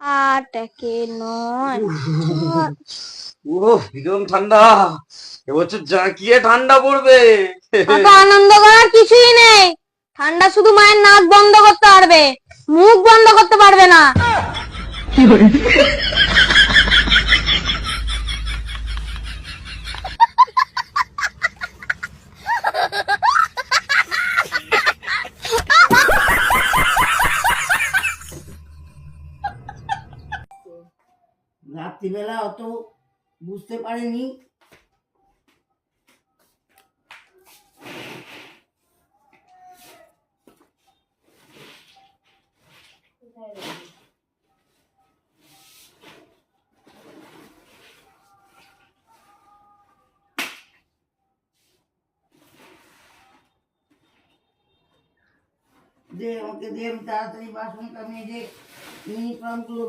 8 একে 9। ভীষণ ঠান্ডা। এবছর জাঁকিয়ে ঠান্ডা পড়বে। অত আনন্দ করার কিছুই নেই। ঠান্ডা শুধু মায়ের নাক বন্ধ করতে পারবে, মুখ বন্ধ করতে পারবে না। রাত্রিবেলা অত বুঝতে পারিনি। দে আমাকে দে, আমি তাড়াতাড়ি বাসনটা মেজে ইউনিফর্মগুলো